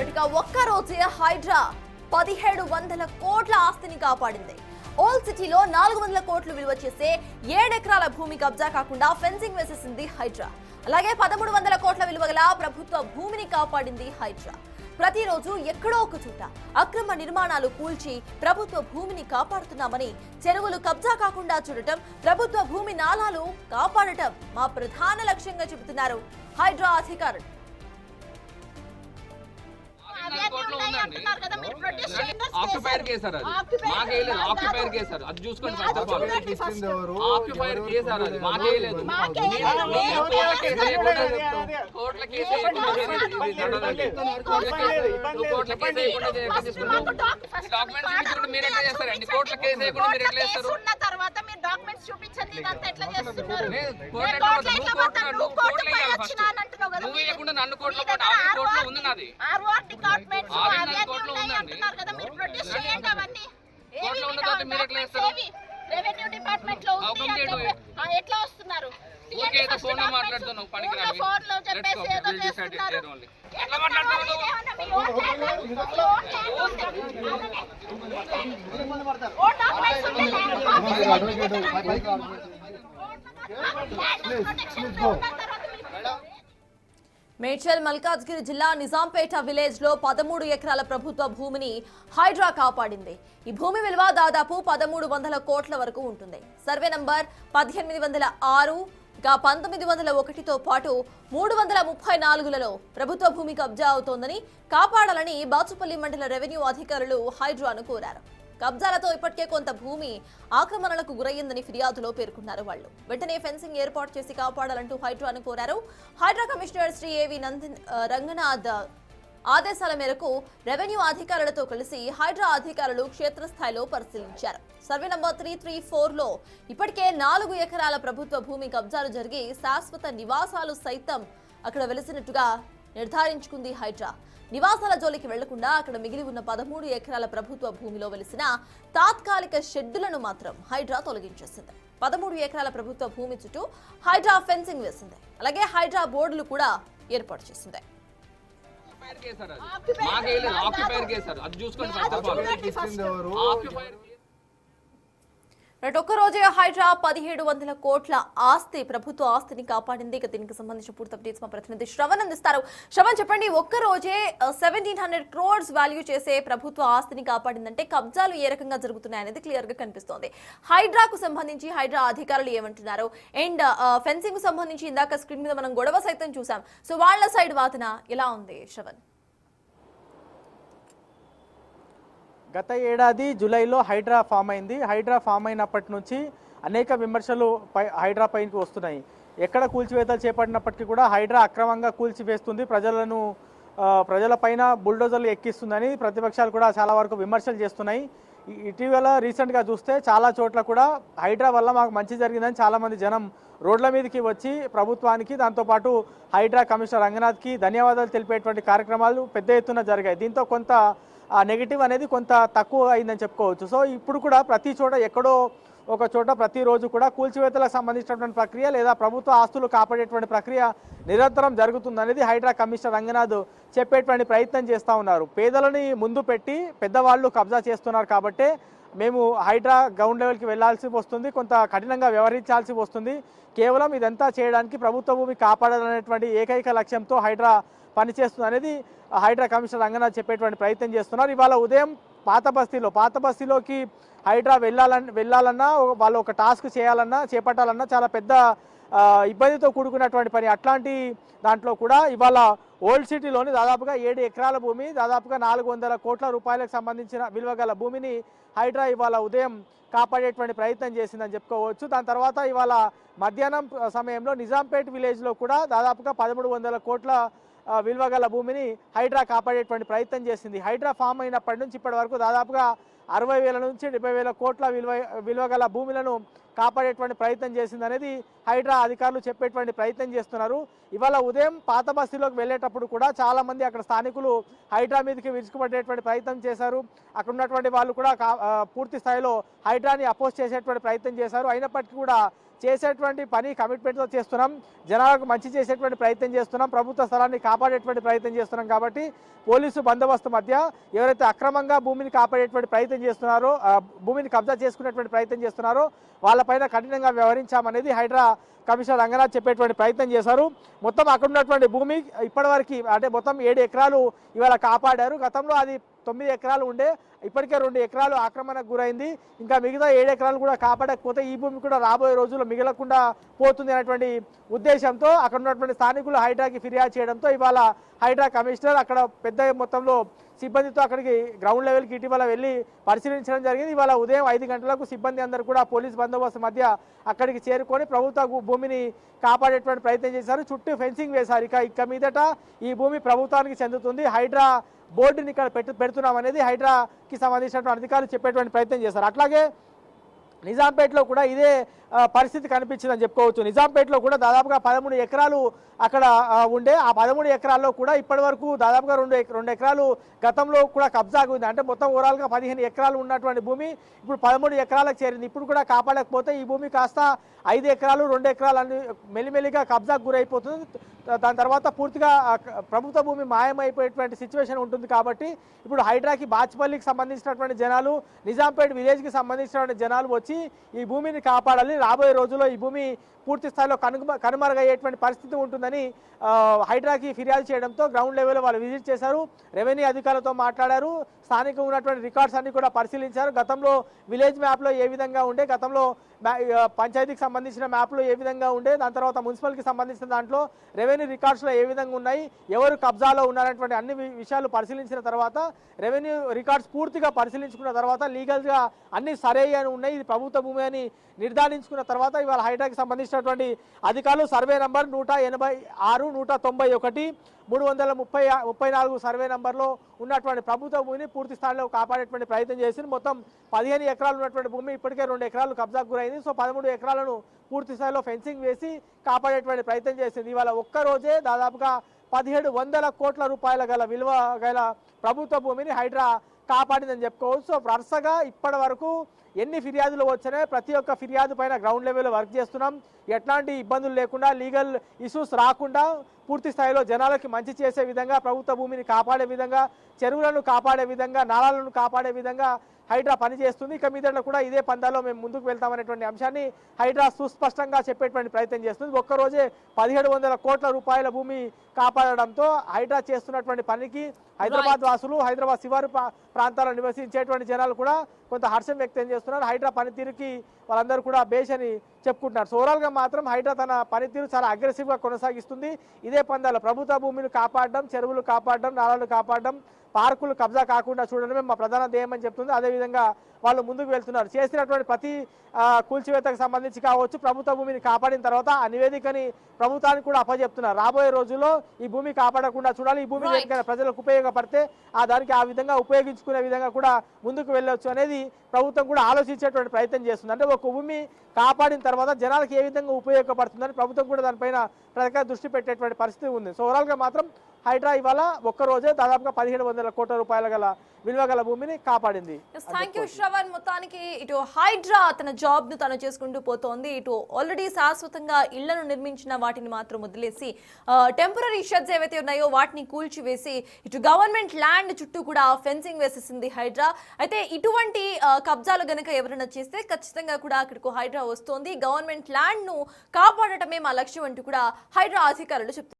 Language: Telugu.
ఇక ఒక్క రోజే హైడ్రా 1700 కోట్ల ఆస్తిని కాపాడింది. ఓల్డ్ సిటీలో 400 కోట్లు విలువ చేసే 7 ఎకరాల భూమి కబ్జా కాకుండా ఫెన్సింగ్ వేసేసింది హైడ్రా. అలాగే 1300 కోట్ల విలువ గల ప్రభుత్వ భూమిని కాపాడింది హైడ్రా. ప్రతిరోజు ఎక్కడో ఒక చోట అక్రమ నిర్మాణాలు కూల్చి ప్రభుత్వ భూమిని కాపాడుతున్నామని, చెరువులు కబ్జా కాకుండా చూడటం, ప్రభుత్వ భూమి నాలాలు కాపాడటం మా ప్రధాన లక్ష్యంగా చెబుతున్నారు హైడ్రా అధికారులు. ఆక్యుపైర్ కేసారు అది మాకేయలేదు. ఆక్యుపైర్ కేసారు అది చూసుకోండి. ఫస్ట్ ఆఫ్ ఆల్ ఆక్యుపైర్ కేసారు అది మాకేయలేదు. కోట్ల కేసు డాక్యుమెంట్స్ మీరు ఎట్లా చేస్తారండి? కోట్ల కేసు వేయకుండా మీరు ఎట్లా చేస్తారు? నువ్వు వేయకుండా నన్ను కోట్ల కోట్లు ఉంది నాది. ఫోన్ లో మాట్లాడుతున్నావు పనికిరాని ఎట్లా మాట్లాడుతున్నావు? మేడ్చల్ మల్కాజ్గిరి జిల్లా నిజాంపేట విలేజ్ లో 13 ఎకరాల ప్రభుత్వ భూమిని హైడ్రా కాపాడింది. ఈ భూమి విలువ దాదాపు 1300 కోట్ల వరకు ఉంటుంది. సర్వే నంబర్ 1806 ఇంకా 1901తో పాటు 334లలో ప్రభుత్వ భూమి కబ్జా అవుతోందని, కాపాడాలని బాచుపల్లి మండల రెవెన్యూ అధికారులు హైడ్రాను కోరారు. కబ్జాలతో ఇప్పటికే కొంత భూమి ఆక్రమణలకు గురయ్యిందని ఫిర్యాదులో పేర్కొన్నారు. వాళ్ళు వెంటనే ఫెన్సింగ్ ఏర్పాటు చేసి కాపాడాలంటూ హైడ్రాను కోరారు. హైడ్రా కమిషనర్ శ్రీ ఏవి రంగనాథ్ ఆదేశాల మేరకు రెవెన్యూ అధికారులతో కలిసి హైడ్రా అధికారులు క్షేత్రస్థాయిలో పరిశీలించారు. సర్వే నంబర్ 334లో ఇప్పటికే 4 ఎకరాల ప్రభుత్వ భూమి కబ్జాలు జరిగి శాశ్వత నివాసాలు సైతం అక్కడ వెలిసినట్టుగా నిర్ధారించుకుంది హైడ్రా. నివాసాల జోలికి వెళ్లకుండా అక్కడ మిగిలి ఉన్న 13 ఎకరాల ప్రభుత్వ భూమిలో వెలిసిన తాత్కాలిక షెడ్డులను మాత్రం హైడ్రా తొలగించేసింది. 13 ఎకరాల ప్రభుత్వ భూమి చుట్టూ హైడ్రా ఫెన్సింగ్ వేసింది. అలాగే హైడ్రా బోర్డులు కూడా ఏర్పాటు చేసింది. ఒక్క రోజే హైడ్రా 1700 కోట్ల ఆస్తి, ప్రభుత్వ ఆస్తిని కాపాడింది. ఇక దీనికి సంబంధించిన పూర్తి అప్డేట్స్ మా ప్రతినిధి శ్రవణ్ అందిస్తారు. శ్రవణ్, చెప్పండి, ఒక్క రోజే 1700 crores వాల్యూ చేసే ప్రభుత్వ ఆస్తిని కాపాడిందంటే కబ్జాలు ఏ రకంగా జరుగుతున్నాయనేది క్లియర్ గా కనిపిస్తోంది. హైడ్రాకు సంబంధించి హైడ్రా అధికారులు ఏమంటున్నారు? అండ్ ఫెన్సింగ్ కు సంబంధించి ఇందాక స్క్రీన్ మీద మనం గొడవ సైతం చూసాం. సో వాళ్ళ సైడ్ వాదన ఎలా ఉంది శ్రవణ్? గత ఏడాది జూలైలో హైడ్రా ఫామ్ అయింది. హైడ్రా ఫామ్ అయినప్పటి నుంచి అనేక విమర్శలు హైడ్రా పైకి వస్తున్నాయి. ఎక్కడ కూల్చివేతలు చేపట్టినప్పటికీ కూడా హైడ్రా అక్రమంగా కూల్చివేస్తుంది, ప్రజల పైన బుల్డోజర్లు ఎక్కిస్తుందని ప్రతిపక్షాలు కూడా చాలా వరకు విమర్శలు చేస్తున్నాయి. ఇటీవల రీసెంట్గా చూస్తే చాలా చోట్ల కూడా హైడ్రా వల్ల మాకు మంచి జరిగిందని చాలామంది జనం రోడ్ల మీదకి వచ్చి ప్రభుత్వానికి, దాంతోపాటు హైడ్రా కమిషనర్ రంగనాథ్కి ధన్యవాదాలు తెలిపేటువంటి కార్యక్రమాలు పెద్ద ఎత్తున జరిగాయి. దీంతో కొంత నెగిటివ్ అనేది కొంత తక్కువ అయిందని చెప్పుకోవచ్చు. సో ఇప్పుడు కూడా ప్రతి చోట ఎక్కడో ఒక చోట ప్రతిరోజు కూడా కూల్చివేతలకు సంబంధించినటువంటి ప్రక్రియ లేదా ప్రభుత్వ ఆస్తులు కాపాడేటువంటి ప్రక్రియ నిరంతరం జరుగుతుందనేది హైడ్రా కమిషనర్ రంగనాథ్ చెప్పేటువంటి ప్రయత్నం చేస్తూ ఉన్నారు. పేదలని ముందు పెట్టి పెద్దవాళ్ళు కబ్జా చేస్తున్నారు కాబట్టే మేము హైడ్రా గ్రౌండ్ లెవెల్కి వెళ్లాల్సి వస్తుంది, కొంత కఠినంగా వ్యవహరించాల్సి వస్తుంది. కేవలం ఇదంతా చేయడానికి ప్రభుత్వ భూమి కాపాడాలనేటువంటి ఏకైక లక్ష్యంతో హైడ్రా పనిచేస్తుంది అనేది హైడ్రా కమిషనర్ రంగనాథ్ చెప్పేటువంటి ప్రయత్నం చేస్తున్నారు. ఇవాళ ఉదయం పాత బస్తీలోకి హైడ్రా వెళ్ళాలన్నా వాళ్ళు ఒక టాస్క్ చేపట్టాలన్నా చాలా పెద్ద ఇబ్బందితో కూడుకున్నటువంటి పని. అట్లాంటి దాంట్లో కూడా ఇవాళ ఓల్డ్ సిటీలోని దాదాపుగా 7 ఎకరాల భూమి, దాదాపుగా 400 కోట్ల రూపాయలకు సంబంధించిన విలువ గల భూమిని హైడ్రా ఇవాళ ఉదయం కాపాడేటువంటి ప్రయత్నం చేసిందని చెప్పుకోవచ్చు. దాని తర్వాత ఇవాళ మధ్యాహ్నం సమయంలో నిజాంపేట్ విలేజ్లో కూడా దాదాపుగా 1300 కోట్ల విలువ గల భూమిని హైడ్రా కాపాడేటువంటి ప్రయత్నం చేసింది. హైడ్రా ఫామ్ అయినప్పటి నుంచి ఇప్పటి వరకు దాదాపుగా 60,000 నుంచి 70,000 కోట్ల విలువ గల భూములను కాపాడేటువంటి ప్రయత్నం చేసింది అనేది హైడ్రా అధికారులు చెప్పేటువంటి ప్రయత్నం చేస్తున్నారు. ఇవాళ ఉదయం పాత బస్తీలోకి వెళ్ళేటప్పుడు కూడా చాలా మంది అక్కడ స్థానికులు హైడ్రా మీదకి విరుచుకుపడేటువంటి ప్రయత్నం చేశారు. అక్కడ ఉన్నటువంటి వాళ్ళు కూడా పూర్తి స్థాయిలో హైడ్రాని అపోజ్ చేసేటువంటి ప్రయత్నం చేశారు. అయినప్పటికీ కూడా చేసేటువంటి పని కమిట్మెంట్తో చేస్తున్నాం, జనాలకు మంచి చేసేటువంటి ప్రయత్నం చేస్తున్నాం, ప్రభుత్వ స్థలాన్ని కాపాడేటువంటి ప్రయత్నం చేస్తున్నాం. కాబట్టి పోలీసు బందోబస్తు మధ్య ఎవరైతే అక్రమంగా భూమిని కాపాడేటువంటి ప్రయత్నం చేస్తున్నారో, భూమిని కబ్జా చేసుకునేటువంటి ప్రయత్నం చేస్తున్నారో వాళ్ళపైన కఠినంగా వ్యవహరించామనేది హైడ్రా కమిషనర్ రంగనాథ్ చెప్పేటువంటి ప్రయత్నం చేశారు. మొత్తం అక్కడ ఉన్నటువంటి భూమి ఇప్పటివరకు అంటే మొత్తం 7 ఎకరాలు ఇవాళ కాపాడారు. గతంలో అది 9 ఎకరాలు ఉండే, ఇప్పటికే 2 ఎకరాలు ఆక్రమణకు గురైంది. ఇంకా మిగతా 7 ఎకరాలు కూడా కాపాడకపోతే ఈ భూమి కూడా రాబోయే రోజుల్లో మిగలకుండా పోతుంది అనేటువంటి ఉద్దేశంతో అక్కడ ఉన్నటువంటి స్థానికులు హైడ్రాకి ఫిర్యాదు చేయడంతో ఇవాళ హైడ్రా కమిషనర్ అక్కడ పెద్ద మొత్తంలో సిబ్బందితో అక్కడికి గ్రౌండ్ లెవెల్కి ఇటీవల వెళ్ళి పరిశీలించడం జరిగింది. ఇవాళ ఉదయం 5 గంటలకు సిబ్బంది అందరూ కూడా పోలీస్ బందోబస్తు మధ్య అక్కడికి చేరుకొని ప్రభుత్వ భూమిని కాపాడేటువంటి ప్రయత్నం చేశారు. చుట్టూ ఫెన్సింగ్ వేశారు. ఇక మీదట ఈ భూమి ప్రభుత్వానికి చెందుతుంది, హైడ్రా బోర్డుని ఇక్కడ పెడుతున్నాం అనేది హైడ్రాకి సంబంధించినటువంటి అధికారులు చెప్పేటువంటి ప్రయత్నం చేశారు. అట్లాగే నిజాంపేటలో కూడా ఇదే పరిస్థితి కనిపించిందని చెప్పుకోవచ్చు. నిజాంపేటలో కూడా దాదాపుగా 13 ఎకరాలు అక్కడ ఉండే, ఆ 13 ఎకరాల్లో కూడా ఇప్పటి వరకు దాదాపుగా 2 ఎకరాలు గతంలో కూడా కబ్జా ఉంది. అంటే మొత్తం ఓవరాల్గా 15 ఎకరాలు ఉన్నటువంటి భూమి ఇప్పుడు 13 ఎకరాలకు చేరింది. ఇప్పుడు కూడా కాపాడకపోతే ఈ భూమి కాస్త 5 ఎకరాలు 2 ఎకరాలు అని మెల్లిమెల్లిగా కబ్జాకు గురైపోతుంది. దాని తర్వాత పూర్తిగా ప్రభుత్వ భూమి మాయమైపోయేటువంటి సిచ్యువేషన్ ఉంటుంది. కాబట్టి ఇప్పుడు హైడ్రాకి బాచ్పల్లికి సంబంధించినటువంటి జనాలు, నిజాంపేట విలేజ్కి సంబంధించినటువంటి జనాలు వచ్చి ఈ భూమిని కాపాడాలి. రాబోయే రోజుల్లో ఈ భూమి పూర్తి స్థాయిలో కనుమరుగయ్యేటువంటి పరిస్థితి ఉంటుందని హైడ్రాకి ఫిర్యాదు చేయడంతో గ్రౌండ్ లెవెల్లో వాళ్ళు విజిట్ చేశారు, రెవెన్యూ అధికారులతో మాట్లాడారు, స్థానికంగా ఉన్నటువంటి రికార్డ్స్ అన్ని కూడా పరిశీలించారు. గతంలో విలేజ్ మ్యాప్లో ఏ విధంగా ఉండే, గతంలో పంచాయతీకి సంబంధించిన మ్యాప్లో ఏ విధంగా ఉండే, దాని తర్వాత మున్సిపల్కి సంబంధించిన దాంట్లో రెవెన్యూ రికార్డ్స్లో ఏ విధంగా ఉన్నాయి, ఎవరు కబ్జాలో ఉన్నారనేటువంటి అన్ని విషయాలు పరిశీలించిన తర్వాత రెవెన్యూ రికార్డ్స్ పూర్తిగా పరిశీలించుకున్న తర్వాత లీగల్గా అన్ని సరే అని ఉన్నాయి, ఇది ప్రభుత్వ భూమి అని నిర్ధారించుకున్న తర్వాత ఇవాళ హైడ్రాకి సంబంధించినటువంటి అధికారులు సర్వే నంబర్ 186, 191, 334 సర్వే నంబర్లో ఉన్నటువంటి ప్రభుత్వ భూమిని పూర్తి స్థాయిలో కాపాడేటువంటి ప్రయత్నం చేసింది. మొత్తం 15 ఎకరాలు ఉన్నటువంటి భూమి ఇప్పటికే 2 ఎకరాలు కబ్జాకు గురైంది. సో 13 ఎకరాలను పూర్తి స్థాయిలో ఫెన్సింగ్ వేసి కాపాడేటువంటి ప్రయత్నం చేసింది. ఇవాళ ఒక్కరోజే దాదాపుగా 1700 కోట్ల రూపాయల గల విలువ గల ప్రభుత్వ భూమిని హైడ్రా కాపాడిందని చెప్పుకోవచ్చు. సో వరుసగా ఇప్పటి వరకు ఎన్ని ఫిర్యాదులు వచ్చినాయి, ప్రతి ఒక్క ఫిర్యాదు పైన గ్రౌండ్ లెవెల్లో వర్క్ చేస్తున్నాం. ఎట్లాంటి ఇబ్బందులు లేకుండా, లీగల్ ఇష్యూస్ రాకుండా పూర్తి స్థాయిలో జనాలకి మంచి చేసే విధంగా, ప్రభుత్వ భూమిని కాపాడే విధంగా, చెరువులను కాపాడే విధంగా, నాళాలను కాపాడే విధంగా హైడ్రా పనిచేస్తుంది. ఇక మీదట్లో కూడా ఇదే పందాలో మేము ముందుకు వెళ్తామనేటువంటి అంశాన్ని హైడ్రా సుస్పష్టంగా చెప్పేటువంటి ప్రయత్నం చేస్తుంది. ఒక్కరోజే 1700 కోట్ల రూపాయల భూమి కాపాడడంతో హైడ్రా చేస్తున్నటువంటి పనికి హైదరాబాద్ వాసులు, హైదరాబాద్ శివారు ప్రాంతాల్లో నివసించేటువంటి జనాలు కూడా కొంత హర్షం వ్యక్తం చేస్తున్నారు. హైడ్రా పనితీరుకి వాళ్ళందరూ కూడా బేష్ అని చెప్పుకుంటున్నారు. సో ఓవరాల్గా మాత్రం హైడ్రా తన పనితీరు చాలా అగ్రెసివ్గా కొనసాగిస్తుంది. ఇదే పందాలు ప్రభుత్వ భూమిని కాపాడడం, చెరువులు కాపాడడం, నాళాలు కాపాడడం, పార్కులు కబ్జా కాకుండా చూడడమే మా ప్రధాన ధ్యేయం అని చెప్తుంది. అదేవిధంగా వాళ్ళు ముందుకు వెళ్తున్నారు. చేసినటువంటి ప్రతి కూల్చివేతకు సంబంధించి కావచ్చు, ప్రభుత్వ భూమిని కాపాడిన తర్వాత ఆ నివేదికని ప్రభుత్వానికి కూడా అప్పచెప్తున్నారు. రాబోయే రోజుల్లో ఈ భూమి కాపాడకుండా చూడాలి, ఈ భూమి ప్రజలకు ఉపయోగపడితే దానికి ఆ విధంగా ఉపయోగించుకునే విధంగా కూడా ముందుకు వెళ్ళొచ్చు అనేది ప్రభుత్వం కూడా ఆలోచించేటువంటి ప్రయత్నం చేస్తుంది. అంటే ఒక భూమి కాపాడిన తర్వాత జనాలకు ఏ విధంగా ఉపయోగపడుతుందని ప్రభుత్వం కూడా దానిపైన ప్రత్యేక దృష్టి పెట్టేటువంటి పరిస్థితి ఉంది. సో ఓవరాల్గా మాత్రం హైడ్రా ఇవాళ ఒక్కరోజే దాదాపుగా 1700 కోట్ల రూపాయల గల విలువ గల భూమిని కాపాడింది. Thank you Shravan. మొత్తానికి ఇటు హైడ్రా తన జాబ్ ను తను చేసుకుంటూ పోతోంది. ఇటు ఆల్రెడీ శాశ్వతంగా ఇళ్లను నిర్మించిన వాటిని మాత్రం వదిలేసి టెంపరీ షెడ్స్ ఏవైతే ఉన్నాయో వాటిని కూల్చివేసి ఇటు గవర్నమెంట్ ల్యాండ్ చుట్టూ కూడా ఫెన్సింగ్ వేసేసింది హైడ్రా. అయితే ఇటువంటి కబ్జాలు గనుక ఎవరైనా చేస్తే ఖచ్చితంగా కూడా అక్కడికి హైడ్రా వస్తోంది. గవర్నమెంట్ ల్యాండ్ ను కాపాడటమే మా లక్ష్యం అంటూ కూడా హైడ్రా అధికారులు చెప్తున్నారు.